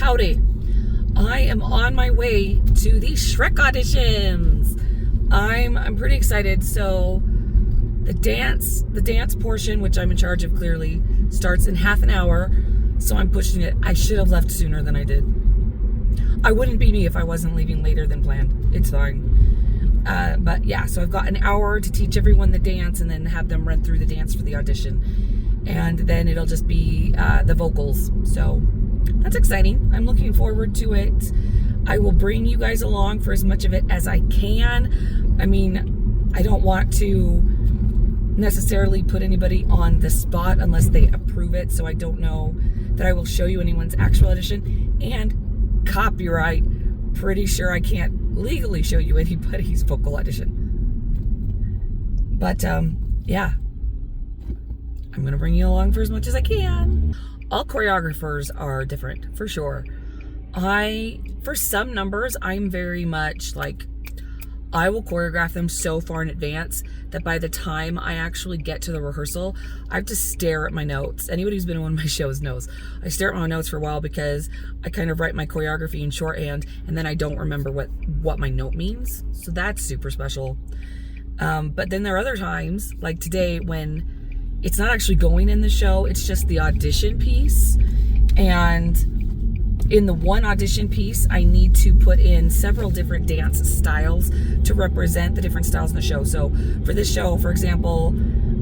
Howdy. I am on my way to the Shrek auditions. I'm pretty excited. So the dance portion, which I'm in charge of clearly, starts in half an hour. So I'm pushing it. I should have left sooner than I did. I wouldn't be me if I wasn't leaving later than planned. It's fine. But yeah, so I've got an hour to teach everyone the dance and then have them run through the dance for the audition. And then it'll just be the vocals. So that's exciting. I'm looking forward to it. I will bring you guys along for as much of it as I can. I mean, I don't want to necessarily put anybody on the spot unless they approve it. So I don't know that I will show you anyone's actual audition. And copyright, pretty sure I can't legally show you anybody's vocal audition. But yeah, I'm gonna bring you along for as much as I can. All choreographers are different, for sure. For some numbers, I'm very much like, I will choreograph them so far in advance that by the time I actually get to the rehearsal, I have to stare at my notes. Anybody who's been on one of my shows knows. I stare at my notes for a while because I kind of write my choreography in shorthand and then I don't remember what my note means. So that's super special. But then there are other times, like today, when it's not actually going in the show, it's just the audition piece. And in the one audition piece, I need to put in several different dance styles to represent the different styles in the show. So for this show, for example,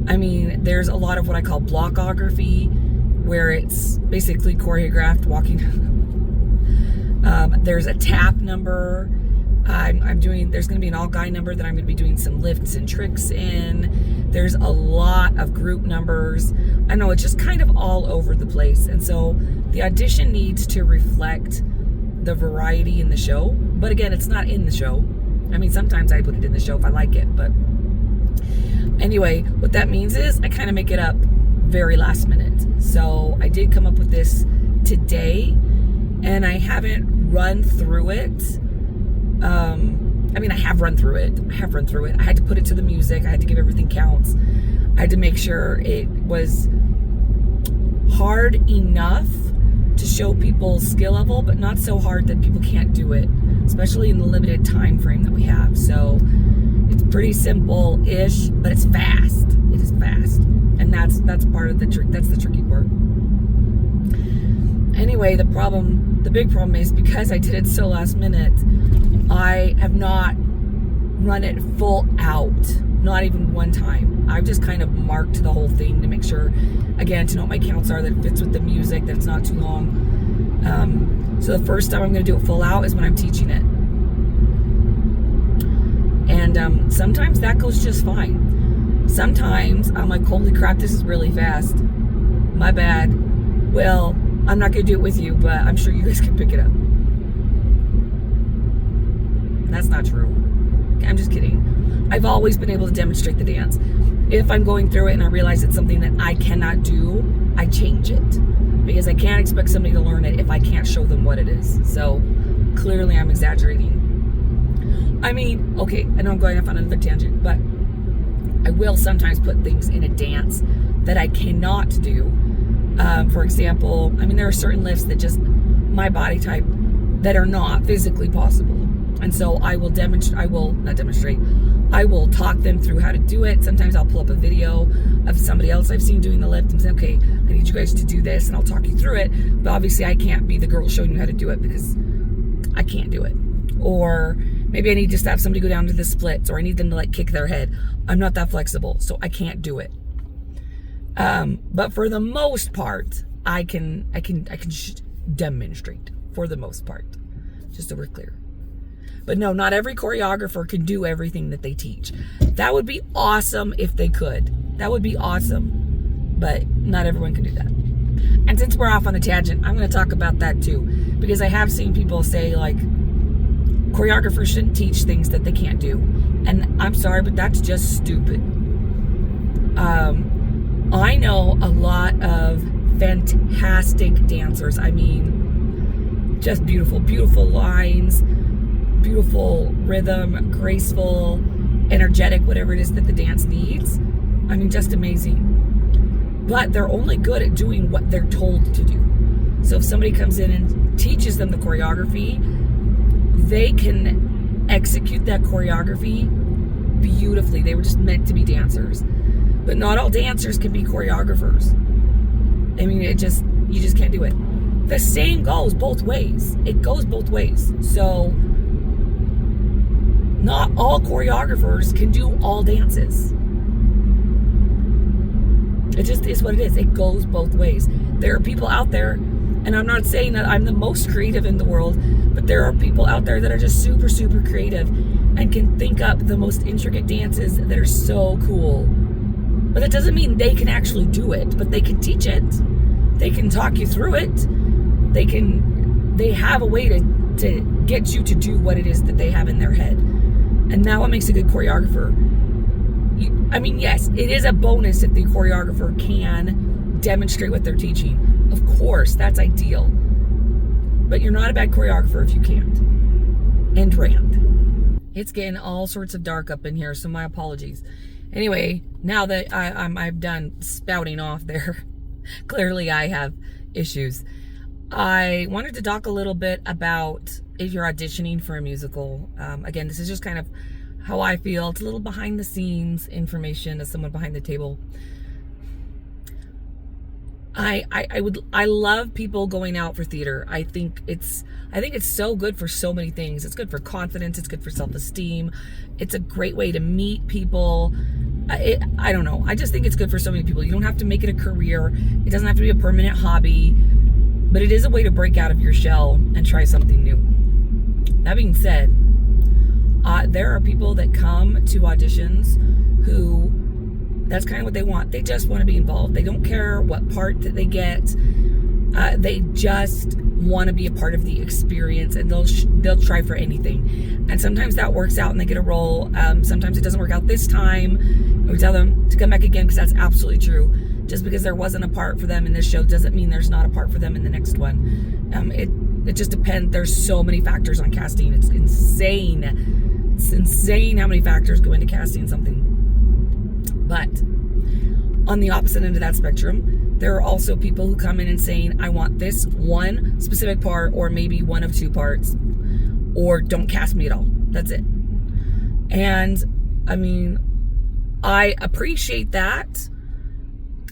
I mean, there's a lot of what I call blockography, where it's basically choreographed walking. There's a tap number. There's going to be an all-guy number that I'm going to be doing some lifts and tricks in. There's a lot of group numbers. I know it's just kind of all over the place. And so the audition needs to reflect the variety in the show. But again, it's not in the show. I mean, sometimes I put it in the show if I like it. But anyway, what that means is I kind of make it up very last minute. So I did come up with this today, and I haven't run through it. I mean, I have run through it. I had to put it to the music. I had to give everything counts. I had to make sure it was hard enough to show people's skill level, but not so hard that people can't do it, especially in the limited time frame that we have. So it's pretty simple-ish, but it's fast. It is fast. And that's part of the trick. That's the tricky part. Anyway, the big problem is because I did it so last minute, I have not run it full out, not even one time. I've just kind of marked the whole thing to make sure, again, to know what my counts are, that it fits with the music, that it's not too long. So the first time I'm going to do it full out is when I'm teaching it. And sometimes that goes just fine. Sometimes I'm like, holy crap, this is really fast. My bad. Well, I'm not going to do it with you, but I'm sure you guys can pick it up. That's not true. I'm just kidding. I've always been able to demonstrate the dance. If I'm going through it and I realize it's something that I cannot do, I change it. Because I can't expect somebody to learn it if I can't show them what it is. So clearly I'm exaggerating. I mean, okay, I know I'm going off on another tangent, but I will sometimes put things in a dance that I cannot do. For example, I mean, there are certain lifts that just my body type that are not physically possible. And so I will talk them through how to do it. Sometimes I'll pull up a video of somebody else I've seen doing the lift and say, okay, I need you guys to do this, and I'll talk you through it. But obviously I can't be the girl showing you how to do it because I can't do it. Or maybe I need just to have somebody go down to the splits, or I need them to like kick their head. I'm not that flexible, so I can't do it. But for the most part, I can demonstrate for the most part, just so we're clear. But no, not every choreographer can do everything that they teach. That would be awesome if they could. That would be awesome. But not everyone can do that. And since we're off on a tangent, I'm going to talk about that too. Because I have seen people say, like, choreographers shouldn't teach things that they can't do. And I'm sorry, but that's just stupid. I know a lot of fantastic dancers. I mean, just beautiful, beautiful lines, beautiful rhythm, graceful, energetic, whatever it is that the dance needs. I mean, just amazing. But they're only good at doing what they're told to do. So if somebody comes in and teaches them the choreography, they can execute that choreography beautifully. They were just meant to be dancers. But not all dancers can be choreographers. I mean, you just can't do it. The same goes both ways. It goes both ways. So not all choreographers can do all dances. It just is what it is. It goes both ways. There are people out there, and I'm not saying that I'm the most creative in the world, but there are people out there that are just super, super creative and can think up the most intricate dances that are so cool. But it doesn't mean they can actually do it, but they can teach it. They can talk you through it. They have a way to get you to do what it is that they have in their head. And now what makes a good choreographer? I mean, yes, it is a bonus if the choreographer can demonstrate what they're teaching. Of course, that's ideal. But you're not a bad choreographer if you can't. And rant. It's getting all sorts of dark up in here, so my apologies. Anyway, now that I'm done spouting off there, clearly I have issues. I wanted to talk a little bit about if you're auditioning for a musical. Again, this is just kind of how I feel. It's a little behind the scenes information as someone behind the table. I love people going out for theater. I think it's so good for so many things. It's good for confidence. It's good for self-esteem. It's a great way to meet people. I don't know. I just think it's good for so many people. You don't have to make it a career. It doesn't have to be a permanent hobby, but it is a way to break out of your shell and try something new. That being said, there are people that come to auditions who, that's kind of what they want. They just want to be involved. They don't care what part that they get. They just want to be a part of the experience, and they'll try for anything. And sometimes that works out and they get a role. Sometimes it doesn't work out this time. We tell them to come back again, because that's absolutely true. Just because there wasn't a part for them in this show doesn't mean there's not a part for them in the next one. It just depends. There's so many factors on casting. It's insane. It's insane how many factors go into casting something. But on the opposite end of that spectrum, there are also people who come in and saying, I want this one specific part, or maybe one of two parts, or don't cast me at all. That's it. And I mean, I appreciate that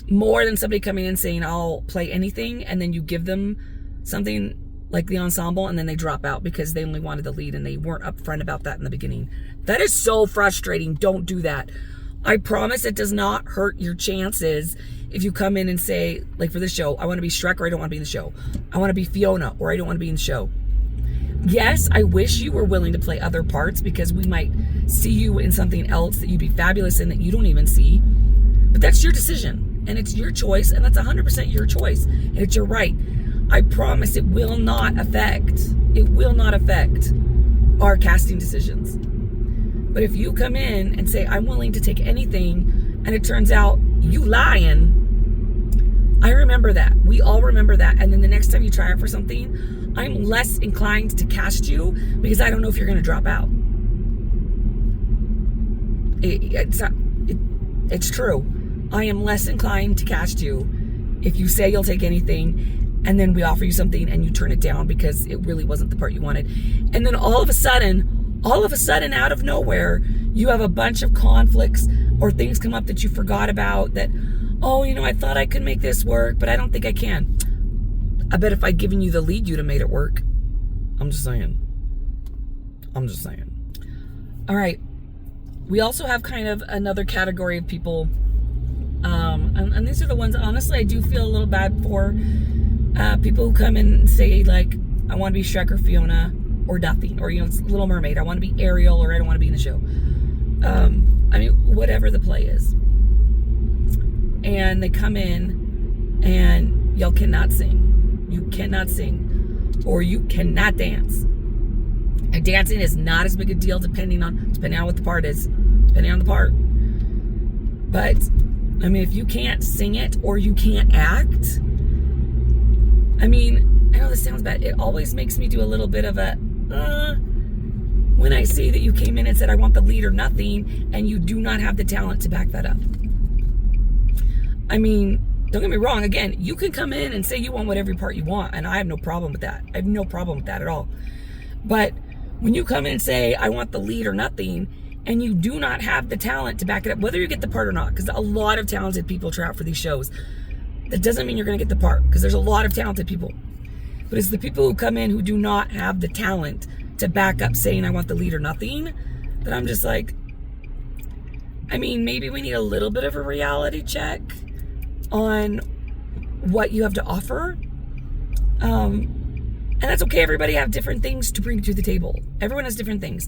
more than somebody coming in saying, I'll play anything, and then you give them something like the ensemble and then they drop out because they only wanted the lead and they weren't upfront about that in the beginning. That is so frustrating. Don't do that. I promise it does not hurt your chances if you come in and say, like for the show, I want to be Shrek, or I don't want to be in the show. I want to be Fiona, or I don't want to be in the show. Yes, I wish you were willing to play other parts, because we might see you in something else that you'd be fabulous in that you don't even see. But that's your decision, and it's your choice, and that's 100% your choice, and it's your right. I promise it will not affect our casting decisions. But if you come in and say, I'm willing to take anything, and it turns out you lying, I remember that. We all remember that. And then the next time you try out for something, I'm less inclined to cast you, because I don't know if you're going to drop out. It's true. I am less inclined to cast you if you say you'll take anything, and then we offer you something and you turn it down because it really wasn't the part you wanted. And then all of a sudden, out of nowhere, you have a bunch of conflicts or things come up that you forgot about that, oh, I thought I could make this work, but I don't think I can. I bet if I'd given you the lead, you'd have made it work. I'm just saying. All right. We also have kind of another category of people. And these are the ones, honestly, I do feel a little bad for. People who come in and say, like, I want to be Shrek or Fiona or nothing. Or, it's Little Mermaid. I want to be Ariel, or I don't want to be in the show. Whatever the play is. And they come in and y'all cannot sing. You cannot sing. Or you cannot dance. And dancing is not as big a deal depending on what the part is. Depending on the part. But, if you can't sing it or you can't act, I know this sounds bad. It always makes me do a little bit of a, when I see that you came in and said, I want the lead or nothing, and you do not have the talent to back that up. Don't get me wrong. Again, you can come in and say you want whatever part you want, and I have no problem with that. I have no problem with that at all. But when you come in and say, I want the lead or nothing, and you do not have the talent to back it up, whether you get the part or not, because a lot of talented people try out for these shows. That doesn't mean you're going to get the part, because there's a lot of talented people. But it's the people who come in who do not have the talent to back up saying, I want the lead or nothing, that I'm just like, I mean, maybe we need a little bit of a reality check on what you have to offer. And that's okay. Everybody have different things to bring to the table. Everyone has different things.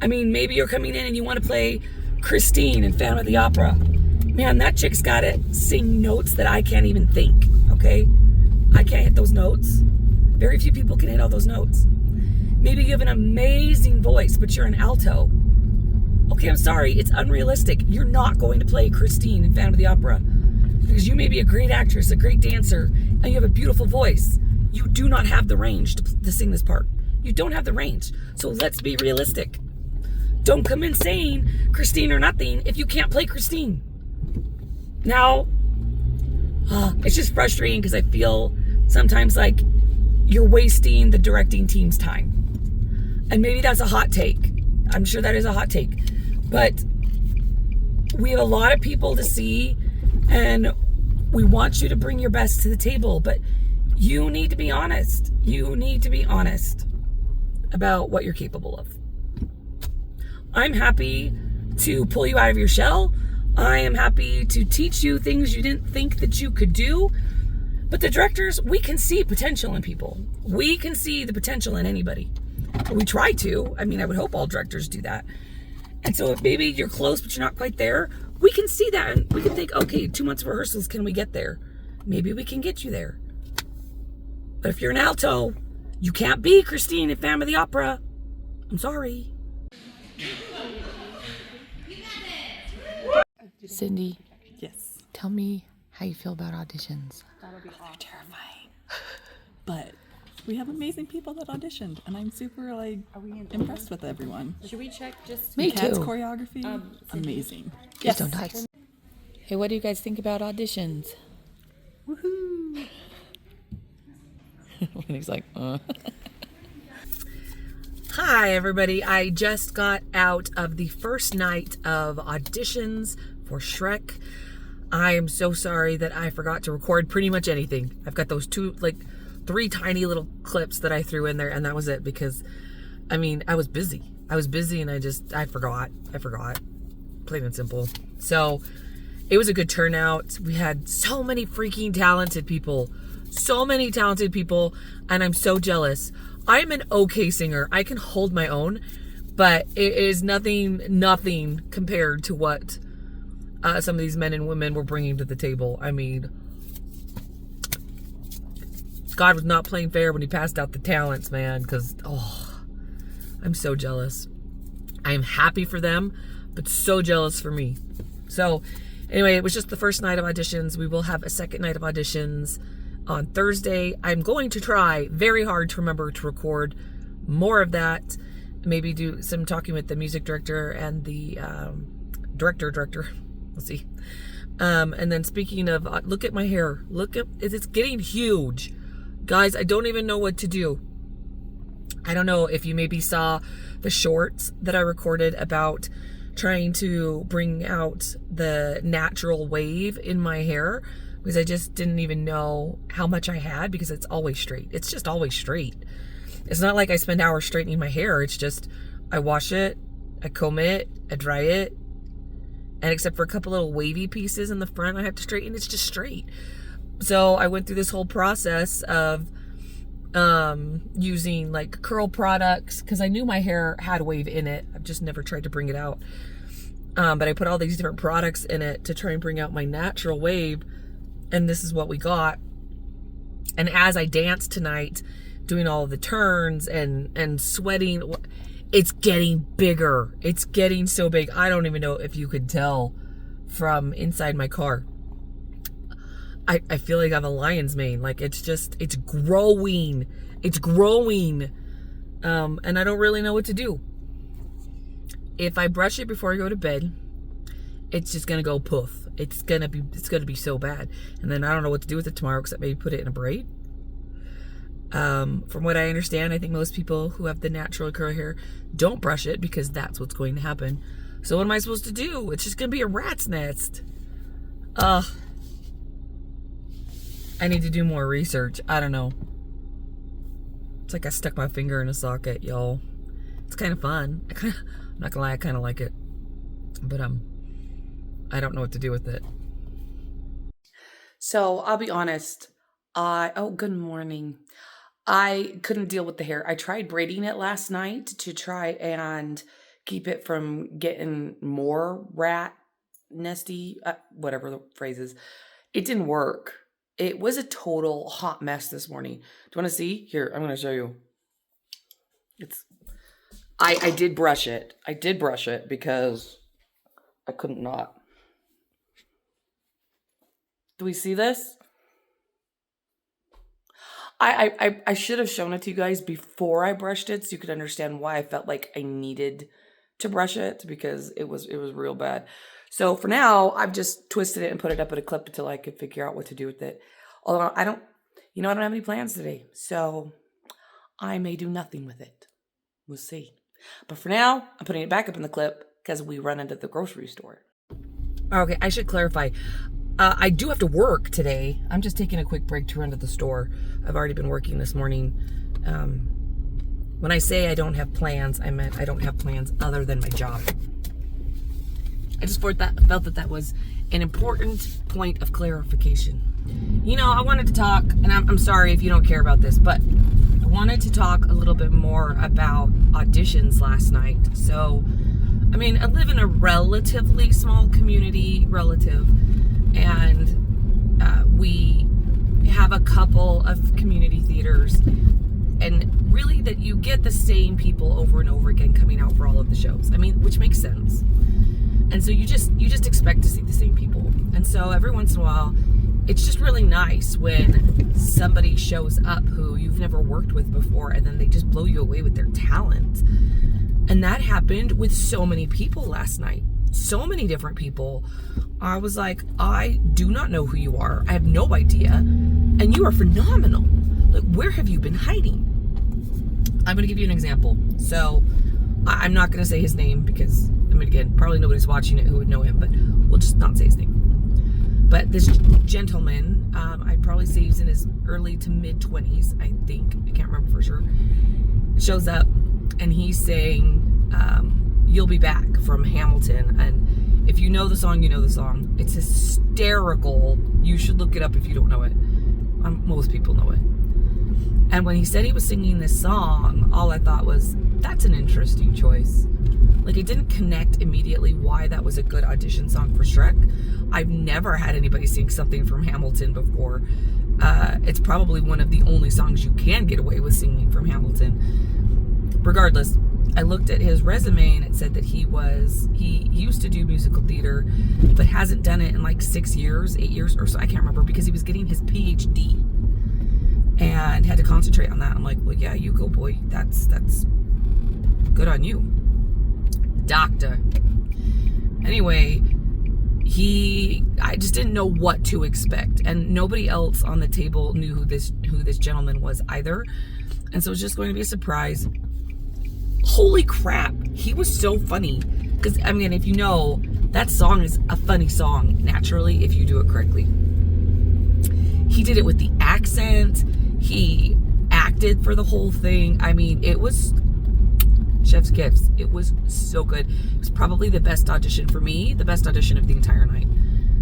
I mean, maybe you're coming in and you want to play Christine in Phantom of the Opera. Man, that chick's got to sing notes that I can't even think, okay? I can't hit those notes. Very few people can hit all those notes. Maybe you have an amazing voice, but you're an alto. Okay, I'm sorry, it's unrealistic. You're not going to play Christine in Phantom of the Opera because you may be a great actress, a great dancer, and you have a beautiful voice. You do not have the range to sing this part. You don't have the range. So let's be realistic. Don't come in saying Christine or nothing if you can't play Christine. Now, it's just frustrating because I feel sometimes like you're wasting the directing team's time. And maybe that's a hot take. I'm sure that is a hot take. But we have a lot of people to see, and we want you to bring your best to the table. But you need to be honest. You need to be honest about what you're capable of. I'm happy to pull you out of your shell. I am happy to teach you things you didn't think that you could do. But the directors, we can see potential in people. We can see the potential in anybody. We try to. I mean, I would hope all directors do that. And so if maybe you're close, but you're not quite there, we can see that. And we can think, okay, 2 months of rehearsals, can we get there? Maybe we can get you there. But if you're an alto, you can't be Christine in Phantom of the Opera. I'm sorry. Cindy, Yes. tell me how you feel about auditions. They're terrifying. But we have amazing people that auditioned, and I'm super impressed with everyone. Should we check just? Me Cat's too. choreography, amazing. Please don't touch. Hey, what do you guys think about auditions? Woohoo! He's like, Hi, everybody. I just got out of the first night of auditions for Shrek. I am so sorry that I forgot to record pretty much anything. I've got those three tiny little clips that I threw in there, and that was it because, I mean, I was busy. And I forgot. Plain and simple. So it was a good turnout. We had so many freaking talented people. And I'm so jealous. I'm an okay singer. I can hold my own, but it is nothing compared to what some of these men and women were bringing to the table. I mean, God was not playing fair when he passed out the talents, man, because, I'm so jealous. I am happy for them, but so jealous for me. So, anyway, it was just the first night of auditions. We will have a second night of auditions on Thursday. I'm going to try very hard to remember to record more of that. Maybe do some talking with the music director and the director. We'll see. And then speaking of, look at my hair. It's getting huge. Guys, I don't even know what to do. I don't know if you maybe saw the shorts that I recorded about trying to bring out the natural wave in my hair, because I just didn't even know how much I had, because it's always straight. It's just always straight. It's not like I spend hours straightening my hair. It's just, I wash it, I comb it, I dry it, and except for a couple little wavy pieces in the front I have to straighten, it's just straight. So I went through this whole process of using like curl products, because I knew my hair had wave in it. I've just never tried to bring it out. But I put all these different products in it to try and bring out my natural wave, and this is what we got. And as I danced tonight, doing all of the turns and sweating, it's getting bigger. It's getting so big. I don't even know if you could tell from inside my car. I feel like I have a lion's mane. Like, it's growing. It's growing. And I don't really know what to do. If I brush it before I go to bed, it's just gonna go poof. It's gonna be so bad. And then I don't know what to do with it tomorrow except maybe put it in a braid. From what I understand, I think most people who have the natural curly hair don't brush it because that's what's going to happen. So what am I supposed to do? It's just gonna be a rat's nest. I need to do more research. I don't know. It's like I stuck my finger in a socket, y'all. It's kind of fun. I'm not gonna lie, I kind of like it. But I don't know what to do with it. So I'll be honest. Oh, good morning. I couldn't deal with the hair. I tried braiding it last night to try and keep it from getting more rat nesty, whatever the phrase is. It didn't work. It was a total hot mess this morning. Do you want to see? Here, I'm going to show you. I did brush it. I did brush it because I couldn't not. Do we see this? I should have shown it to you guys before I brushed it so you could understand why I felt like I needed to brush it, because it was real bad. So for now, I've just twisted it and put it up at a clip until I could figure out what to do with it. Although I don't have any plans today, so I may do nothing with it. We'll see. But for now, I'm putting it back up in the clip because we run into the grocery store. Okay, I should clarify. I do have to work today. I'm just taking a quick break to run to the store. I've already been working this morning. When I say I don't have plans, I meant I don't have plans other than my job. I just felt that was an important point of clarification. You know, I wanted to talk, and I'm sorry if you don't care about this, but I wanted to talk a little bit more about auditions last night. So, I mean, I live in a relatively small community, and we have a couple of community theaters, and really that you get the same people over and over again coming out for all of the shows. I mean, which makes sense. And so you just expect to see the same people. And so every once in a while, it's just really nice when somebody shows up who you've never worked with before, and then they just blow you away with their talent. And that happened with so many people last night. So many different people. I was like, I do not know who you are. I have no idea. And you are phenomenal. Like, where have you been hiding? I'm going to give you an example. So I'm not going to say his name because, I mean, again, probably nobody's watching it who would know him, but we'll just not say his name. But this gentleman, I'd probably say he's in his early to mid 20s, I think. I can't remember for sure. Shows up and he's saying, You'll Be Back from Hamilton. And if you know the song, you know the song. It's hysterical. You should look it up if you don't know it. Most people know it. And when he said he was singing this song, all I thought was, that's an interesting choice. Like, it didn't connect immediately why that was a good audition song for Shrek. I've never had anybody sing something from Hamilton before. It's probably one of the only songs you can get away with singing from Hamilton. Regardless, I looked at his resume and it said that he used to do musical theater, but hasn't done it in like 6 years, 8 years or so. I can't remember, because he was getting his PhD and had to concentrate on that. I'm like, well, yeah, you go, boy. That's good on you, doctor. Anyway, I just didn't know what to expect, and nobody else on the table knew who this gentleman was either, and so it was just going to be a surprise. Holy crap, he was so funny. Because, I mean, if you know, that song is a funny song naturally if you do it correctly. He did it with the accent. He acted for the whole thing. I mean, it was chef's kiss. It was so good. It was probably the best audition for me, the best audition of the entire night,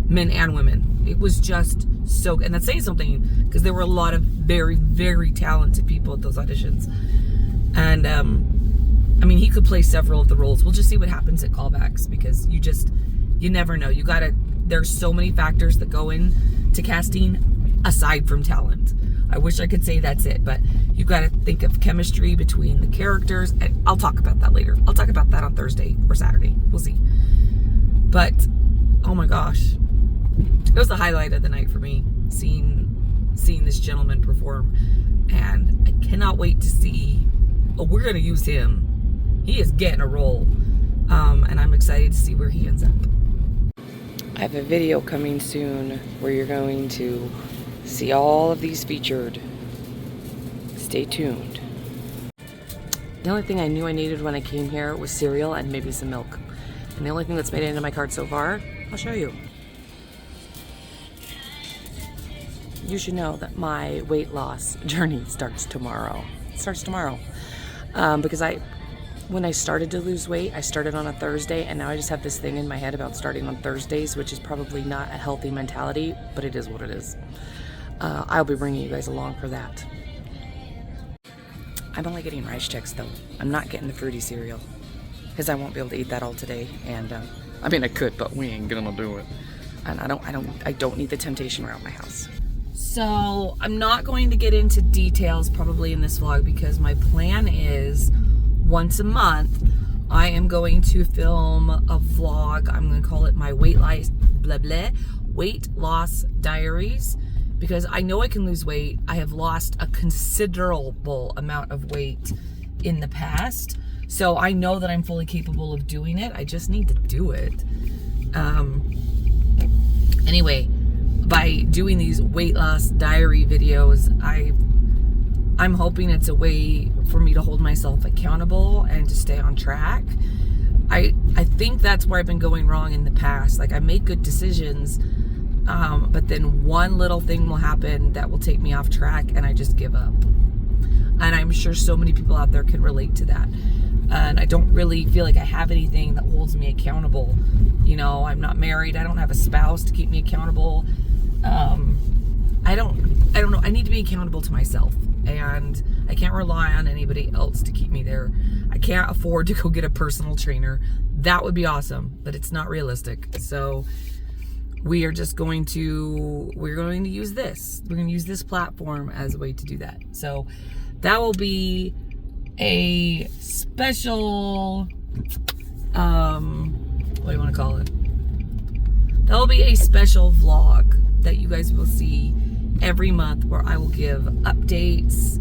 men and women. It was just so good. And that's saying something, because there were a lot of very, very talented people at those auditions. And I mean, he could play several of the roles. We'll just see what happens at callbacks, because you never know. There's so many factors that go into casting aside from talent. I wish I could say that's it, but you got to think of chemistry between the characters, and I'll talk about that later. I'll talk about that on Thursday or Saturday. We'll see. But, oh my gosh. It was the highlight of the night for me, seeing this gentleman perform. And I cannot wait to see, we're going to use him. He is getting a role. And I'm excited to see where he ends up. I have a video coming soon where you're going to see all of these featured. Stay tuned. The only thing I knew I needed when I came here was cereal and maybe some milk. And the only thing that's made it into my cart so far, I'll show you. You should know that my weight loss journey starts tomorrow. It starts tomorrow. Because when I started to lose weight, I started on a Thursday, and now I just have this thing in my head about starting on Thursdays, which is probably not a healthy mentality, but it is what it is. I'll be bringing you guys along for that. I'm only getting Rice Chex though. I'm not getting the fruity cereal because I won't be able to eat that all today. And I mean, I could, but we ain't gonna do it. And I don't need the temptation around my house. So I'm not going to get into details probably in this vlog because my plan is once a month I am going to film a vlog. I'm going to call it my weight loss diaries, because I know I can lose weight. I have lost a considerable amount of weight in the past, so I know that I'm fully capable of doing it. I just need to do it. Anyway, by doing these weight loss diary videos, I'm hoping it's a way for me to hold myself accountable and to stay on track. I think that's where I've been going wrong in the past. Like, I make good decisions, but then one little thing will happen that will take me off track and I just give up. And I'm sure so many people out there can relate to that. And I don't really feel like I have anything that holds me accountable. You know, I'm not married. I don't have a spouse to keep me accountable. I don't know. I need to be accountable to myself, and I can't rely on anybody else to keep me there. I can't afford to go get a personal trainer. That would be awesome, but it's not realistic. So we're going to use this. We're going to use this platform as a way to do that. So that will be a special, what do you want to call it? That will be a special vlog that you guys will see every month, where I will give updates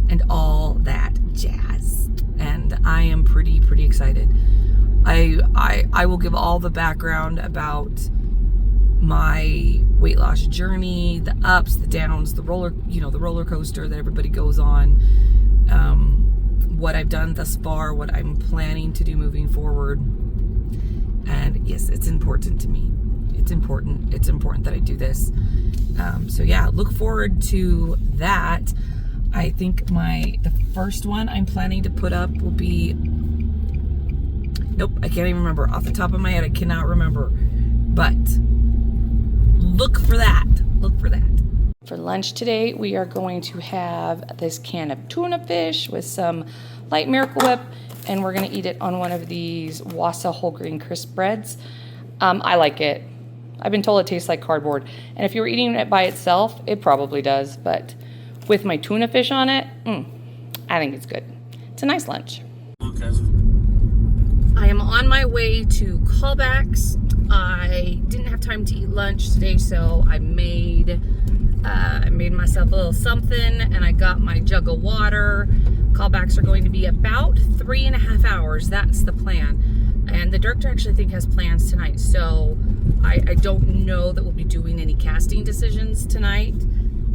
and all that jazz. And I am pretty excited. I will give all the background about my weight loss journey, the ups, the downs, the roller coaster that everybody goes on, what I've done thus far, what I'm planning to do moving forward. And yes, it's important to me. It's important that I do this. So yeah, look forward to that. I think the first one I'm planning to put up will be, nope, I can't even remember. Off the top of my head, I cannot remember. But look for that. Look for that. For lunch today, we are going to have this can of tuna fish with some light Miracle Whip, and we're going to eat it on one of these Wassa whole grain crisp breads. I like it. I've been told it tastes like cardboard, and if you were eating it by itself, it probably does, but with my tuna fish on it, I think it's good. It's a nice lunch. Okay. I am on my way to callbacks. I didn't have time to eat lunch today, so I made myself a little something, and I got my jug of water. Callbacks are going to be about 3.5 hours. That's the plan. And the director actually, I think, has plans tonight, so I don't know that we'll be doing any casting decisions tonight.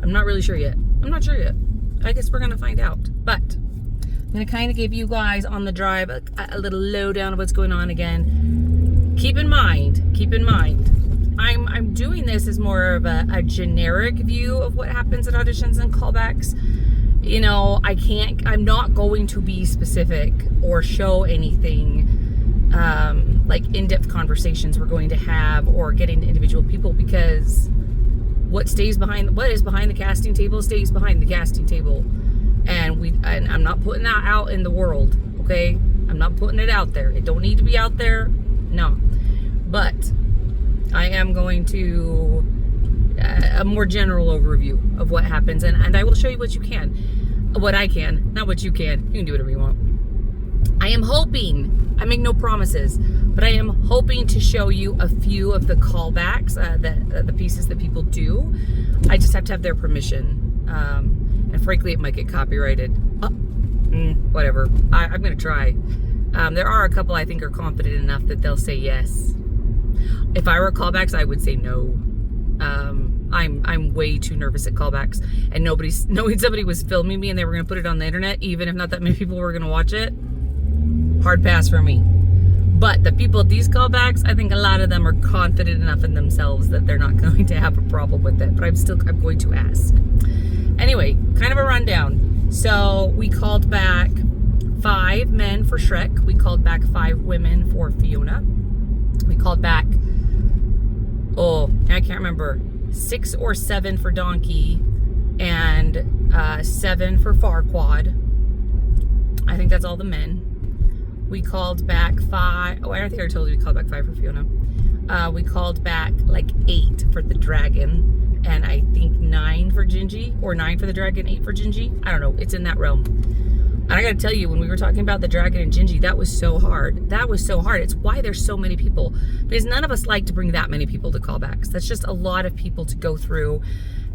I'm not really sure yet. I guess we're going to find out. But I'm going to kind of give you guys on the drive a little lowdown of what's going on again. Keep in mind, I'm doing this as more of a generic view of what happens at auditions and callbacks. You know, I'm not going to be specific or show anything like in-depth conversations we're going to have or getting to individual people, because what is behind the casting table stays behind the casting table, and I'm not putting that out in the world, okay? I'm not putting it out there. It don't need to be out there, no. But I am going to a more general overview of what happens, and I will show you what I can, not what you can. You can do whatever you want. I am hoping, I make no promises, but I am hoping to show you a few of the callbacks, the pieces that people do. I just have to have their permission. And frankly, it might get copyrighted. Whatever. I'm going to try. There are a couple I think are confident enough that they'll say yes. If I were callbacks, I would say no. I'm way too nervous at callbacks, and knowing somebody was filming me and they were going to put it on the internet, even if not that many people were going to watch it, hard pass for me. But the people at these callbacks, I think a lot of them are confident enough in themselves that they're not going to have a problem with it. But I'm going to ask. Anyway, kind of a rundown. So we called back 5 men for Shrek. We called back 5 women for Fiona. We called back, I can't remember, 6 or 7 for Donkey, and 7 for Farquaad. I think that's all the men. We called back 5. I don't think I told you we called back 5 for Fiona. We called back like 8 for the dragon, and I think 9 for Gingy, or 9 for the dragon, 8 for Gingy. I don't know. It's in that realm. And I gotta tell you, when we were talking about the dragon and Gingy, that was so hard. That was so hard. It's why there's so many people. Because none of us like to bring that many people to callbacks. That's just a lot of people to go through.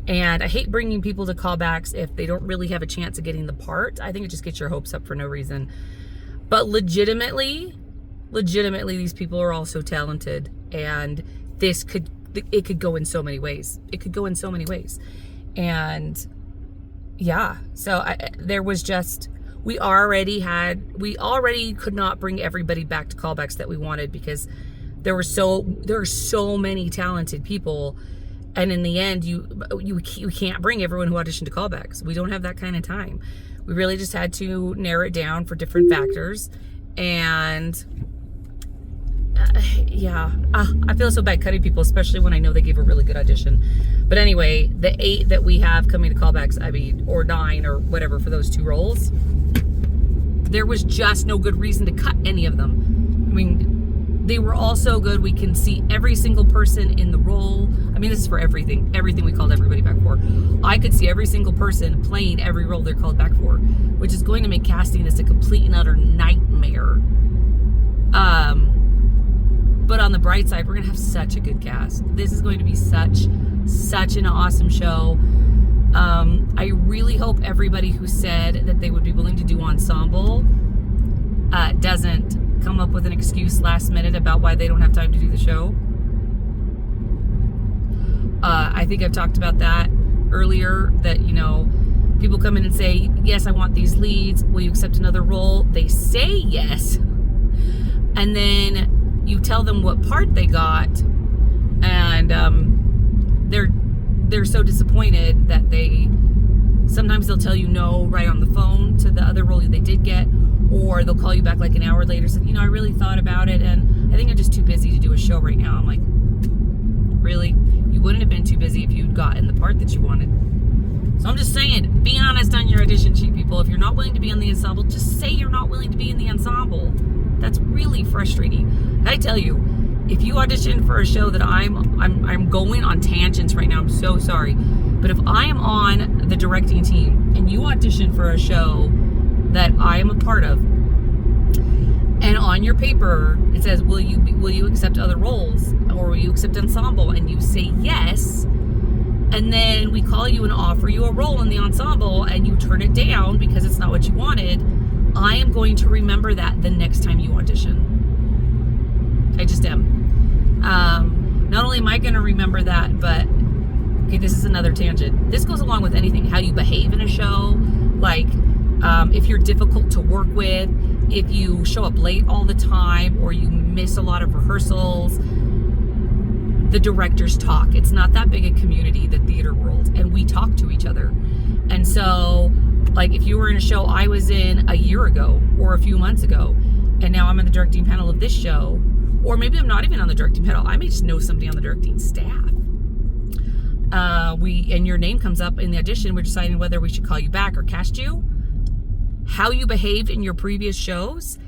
And I hate bringing people to callbacks if they don't really have a chance of getting the part. I think it just gets your hopes up for no reason. But legitimately, these people are all so talented. And it could go in so many ways. It could go in so many ways. And yeah, so there was just... We already could not bring everybody back to callbacks that we wanted, because there are so many talented people, and in the end you can't bring everyone who auditioned to callbacks. We don't have that kind of time. We really just had to narrow it down for different factors, and I feel so bad cutting people, especially when I know they gave a really good audition. But anyway, the 8 that we have coming to callbacks, or 9 or whatever for those 2 roles, there was just no good reason to cut any of them. I mean, they were all so good. We can see every single person in the role. I mean, this is for everything we called everybody back for. I could see every single person playing every role they're called back for, which is going to make casting this a complete and utter nightmare. But on the bright side, we're gonna have such a good cast. This is going to be such an awesome show. I really hope everybody who said that they would be willing to do ensemble doesn't come up with an excuse last minute about why they don't have time to do the show. I think I've talked about that earlier, that, people come in and say, yes, I want these leads. Will you accept another role? They say yes. And then you tell them what part they got, and they're so disappointed that sometimes they'll tell you no right on the phone to the other role they did get, or they'll call you back like an hour later saying, I really thought about it, and I think I'm just too busy to do a show right now. I'm like, really? You wouldn't have been too busy if you'd gotten the part that you wanted. So I'm just saying, be honest on your audition sheet, people. If you're not willing to be on the ensemble, just say you're not willing to be in the ensemble. That's really frustrating. I tell you, if you audition for a show that I'm going on tangents right now, I'm so sorry. But if I am on the directing team and you audition for a show that I am a part of, and on your paper it says, will you accept other roles, or will you accept ensemble, and you say yes, and then we call you and offer you a role in the ensemble and you turn it down because it's not what you wanted, I am going to remember that the next time you audition. I just am. Not only am I going to remember that, but okay, this is another tangent. This goes along with anything, how you behave in a show, like if you're difficult to work with, if you show up late all the time, or you miss a lot of rehearsals. The directors talk. It's not that big a community, the theater world, and we talk to each other. And so, like, if you were in a show I was in a year ago or a few months ago, and now I'm on the directing panel of this show, or maybe I'm not even on the directing panel, I may just know somebody on the directing staff. And your name comes up in the audition, we're deciding whether we should call you back or cast you. How you behaved in your previous shows,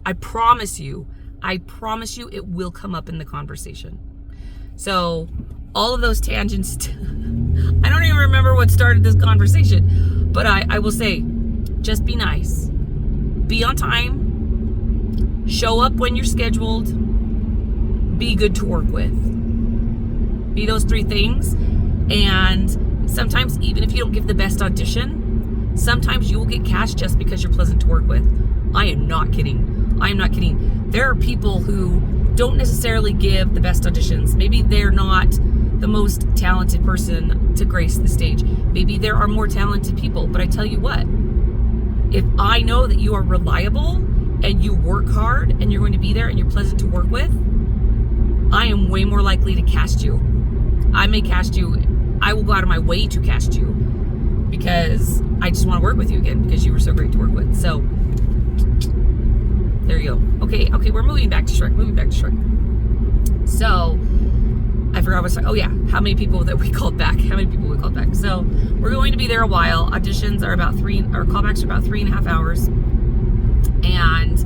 I promise you it will come up in the conversation. So all of those tangents, I don't even remember what started this conversation, but I will say, just be nice, be on time, show up when you're scheduled, be good to work with. Be those 3 things. And sometimes, even if you don't give the best audition, sometimes you will get cast just because you're pleasant to work with. I am not kidding. There are people who don't necessarily give the best auditions. Maybe they're not the most talented person to grace the stage. Maybe there are more talented people, but I tell you what, if I know that you are reliable and you work hard and you're going to be there and you're pleasant to work with, I am way more likely to cast you. I may cast you, I will go out of my way to cast you because I just want to work with you again because you were so great to work with. So there you go. Okay, we're moving back to Shrek. So I forgot what I was. Oh yeah, how many people that we called back? So we're going to be there a while. Auditions are about callbacks are about 3.5 hours, and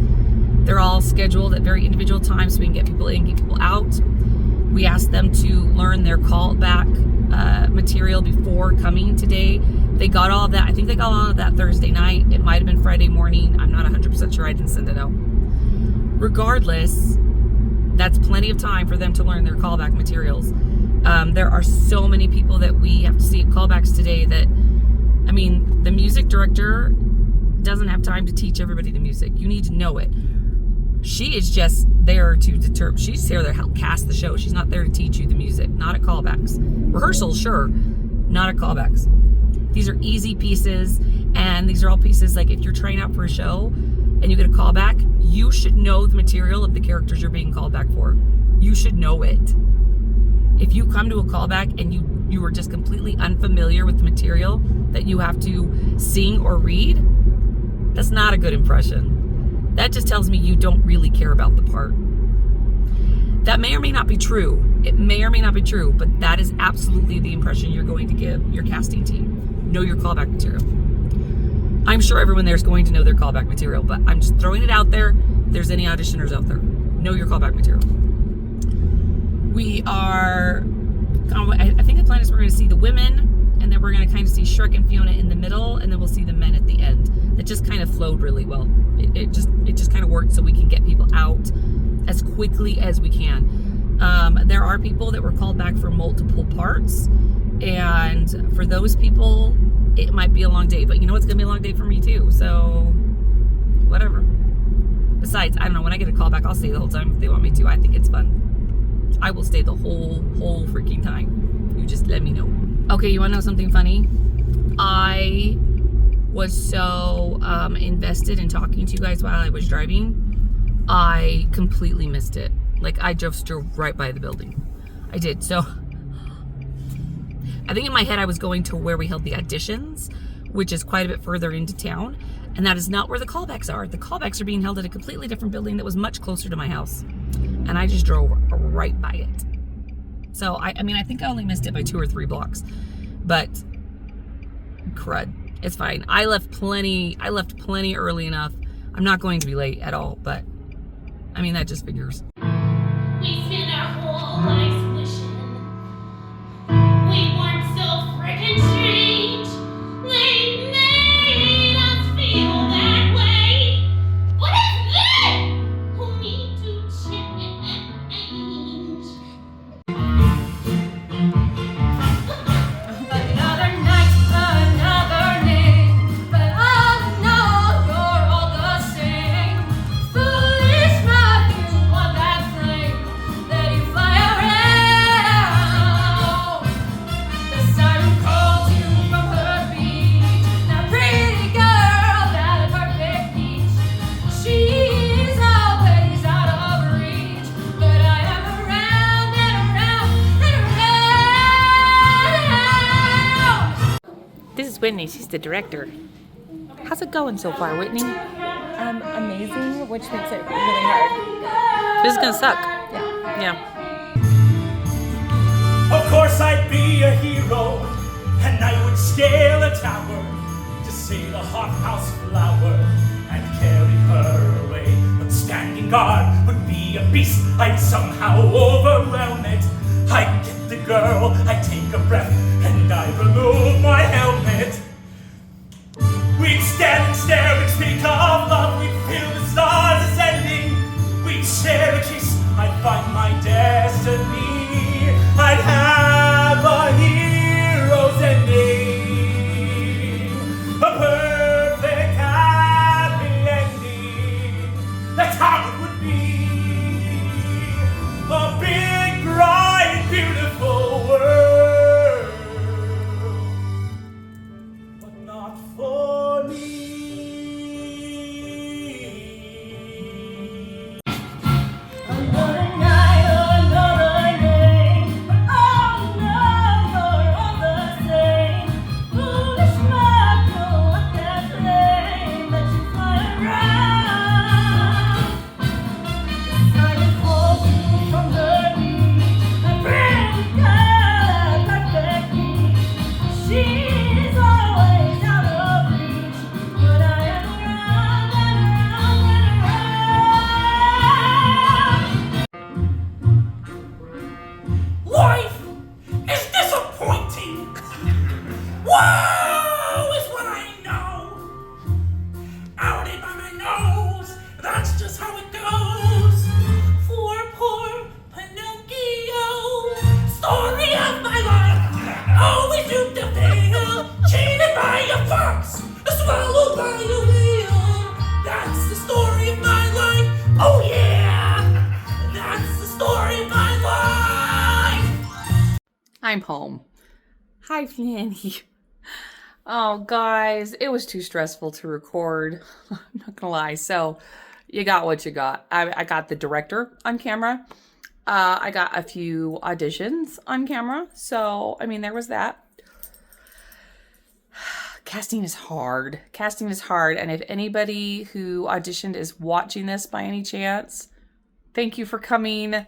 they're all scheduled at very individual times so we can get people in, get people out. We asked them to learn their callback material before coming today. They got all of that. I think they got all of that Thursday night. It might have been Friday morning. I'm not 100% sure. I didn't send it out. Regardless, that's plenty of time for them to learn their callback materials. There are so many people that we have to see at callbacks today that, I mean, the music director doesn't have time to teach everybody the music. You need to know it. She is just there to deter. She's there to help cast the show. She's not there to teach you the music. Not at callbacks. Rehearsals, sure. Not at callbacks. These are easy pieces, and these are all pieces like if you're trying out for a show and you get a callback, you should know the material of the characters you're being called back for. You should know it. If you come to a callback and you are just completely unfamiliar with the material that you have to sing or read, that's not a good impression. That just tells me you don't really care about the part. That may or may not be true. It may or may not be true, but that is absolutely the impression you're going to give your casting team. Know your callback material. I'm sure everyone there is going to know their callback material, but I'm just throwing it out there. If there's any auditioners out there, know your callback material. We are, I think the plan is we're going to see the women, and then we're going to kind of see Shrek and Fiona in the middle, and then we'll see the men at the end. That just kind of flowed really well. It just kind of worked so we can get people out as quickly as we can. There are people that were called back for multiple parts, and for those people, it might be a long day, but you know it's gonna be a long day for me too, so whatever. Besides, I don't know, when I get a call back, I'll stay the whole time if they want me to. I think it's fun. I will stay the whole freaking time. You just let me know. Okay, you wanna know something funny? I was so invested in talking to you guys while I was driving, I completely missed it. Like, I just drove right by the building. I did. So I think in my head I was going to where we held the auditions, which is quite a bit further into town, and that is not where the callbacks are. The callbacks are being held at a completely different building that was much closer to my house, and I just drove right by it. So I mean, I think I only missed it by 2 or 3 blocks, but crud, it's fine. I left plenty early enough. I'm not going to be late at all, but I mean, that just figures. We spent our whole lives wishing we weren't so frickin' strange. They made us feel that way. But it's them who need to change. Another night, another name, but I know you're all the same. Foolish Matthew on that flame, let you fly around. The siren calls you from her beach, that pretty girl, that perfect peach. She's always out of reach, but I am around and around and around. This is Whitney. She's the director. How's it going so far, Whitney? Amazing, which makes it really hard. This is gonna suck. Yeah. Yeah. Of course I'd be a hero, and I would scale a tower to save a hothouse flower and carry her away. But standing guard would be a beast, I'd somehow overwhelm it. I'd get the girl, I'd take a breath, and I'd remove my helmet. We'd stand and stare, we'd speak of love, we'd feel the stars ascending. We'd share a kiss, I'd find my destiny. I'd have a hero's ending, a perfect happy ending. That's how it would be. I'm home. Hi, Fanny. Oh, guys, it was too stressful to record. I'm not gonna lie. So, you got what you got. I got the director on camera. I got a few auditions on camera. So, I mean, there was that. Casting is hard. Casting is hard. And if anybody who auditioned is watching this by any chance, thank you for coming.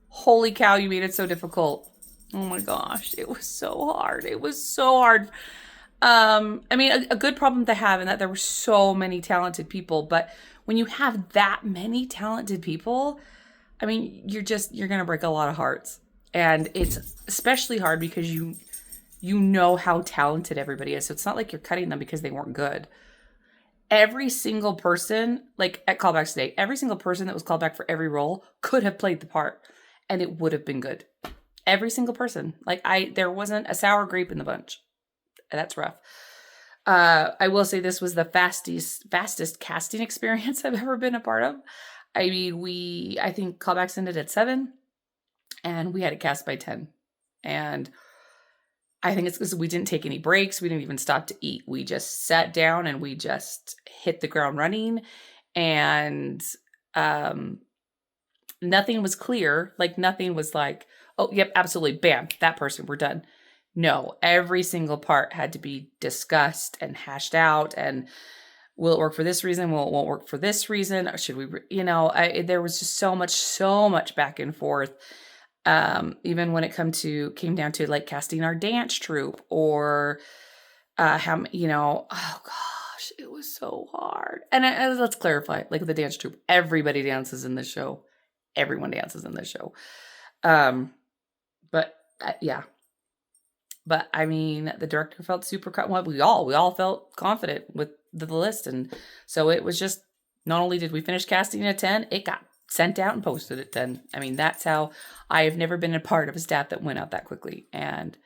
Holy cow, you made it so difficult. Oh my gosh, it was so hard. It was so hard. I mean, a good problem to have in that there were so many talented people, but when you have that many talented people, I mean, you're going to break a lot of hearts. And it's especially hard because you know how talented everybody is. So it's not like you're cutting them because they weren't good. Every single person, like at callbacks today, every single person that was called back for every role could have played the part and it would have been good. Every single person. There wasn't a sour grape in the bunch. That's rough. I will say this was the fastest casting experience I've ever been a part of. I mean, I think callbacks ended at 7 and we had it cast by 10. And I think it's because we didn't take any breaks. We didn't even stop to eat. We just sat down and we just hit the ground running. And nothing was clear. Like nothing was like, oh, yep, absolutely. Bam, that person, we're done. No, every single part had to be discussed and hashed out. And will it work for this reason? Will it won't work for this reason? Or should we, there was just so much back and forth. Even when it came down to like casting our dance troupe or, oh gosh, it was so hard. And let's clarify, like the dance troupe, everybody dances in this show. Everyone dances in this show. But I mean, the director felt super, we all felt confident with the list. And so it was just, not only did we finish casting at 10, it got sent out and posted at 10. I mean, that's how I have never been a part of a staff that went out that quickly. And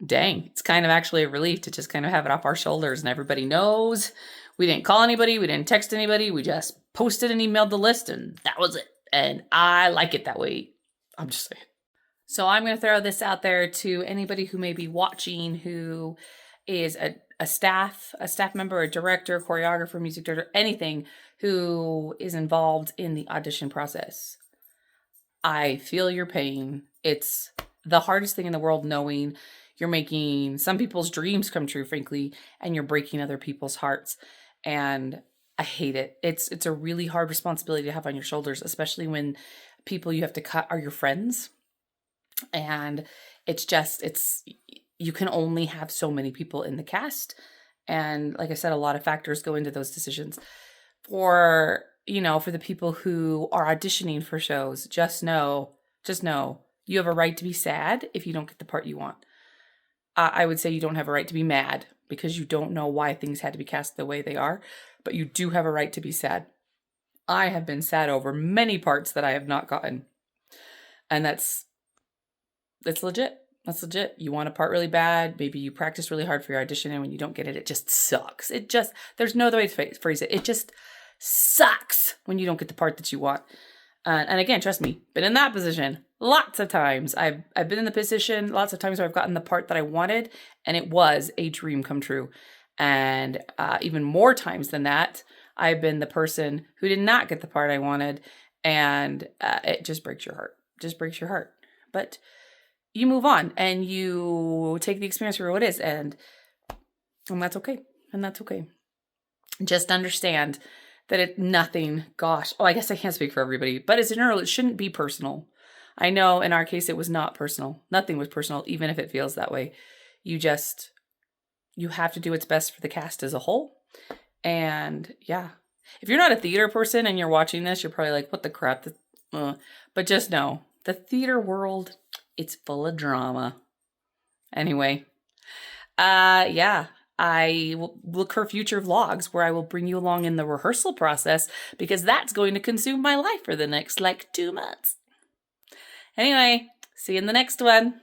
dang, it's kind of actually a relief to just kind of have it off our shoulders and everybody knows. We didn't call anybody. We didn't text anybody. We just posted and emailed the list and that was it. And I like it that way. I'm just saying. So I'm going to throw this out there to anybody who may be watching who is a staff member, a director, choreographer, music director, anything who is involved in the audition process. I feel your pain. It's the hardest thing in the world knowing you're making some people's dreams come true, frankly, and you're breaking other people's hearts. And I hate it. It's a really hard responsibility to have on your shoulders, especially when people you have to cut are your friends. And you can only have so many people in the cast. And like I said, a lot of factors go into those decisions. For the people who are auditioning for shows, just know you have a right to be sad if you don't get the part you want. I would say you don't have a right to be mad because you don't know why things had to be cast the way they are, but you do have a right to be sad. I have been sad over many parts that I have not gotten. And that's legit. That's legit. You want a part really bad. Maybe you practice really hard for your audition and when you don't get it, it just sucks. There's no other way to phrase it. It just sucks when you don't get the part that you want. And again, trust me, been in that position lots of times. I've been in the position lots of times where I've gotten the part that I wanted and it was a dream come true. And even more times than that, I've been the person who did not get the part I wanted. And it just breaks your heart. But you move on and you take the experience for what it is. And that's okay. Just understand that I guess I can't speak for everybody, but as a general, it shouldn't be personal. I know in our case, it was not personal. Nothing was personal, even if it feels that way. You have to do what's best for the cast as a whole. And yeah, if you're not a theater person and you're watching this, you're probably like, what the crap? But just know the theater world, it's full of drama. Anyway, I will look for future vlogs where I will bring you along in the rehearsal process because that's going to consume my life for the next 2 months. Anyway, see you in the next one.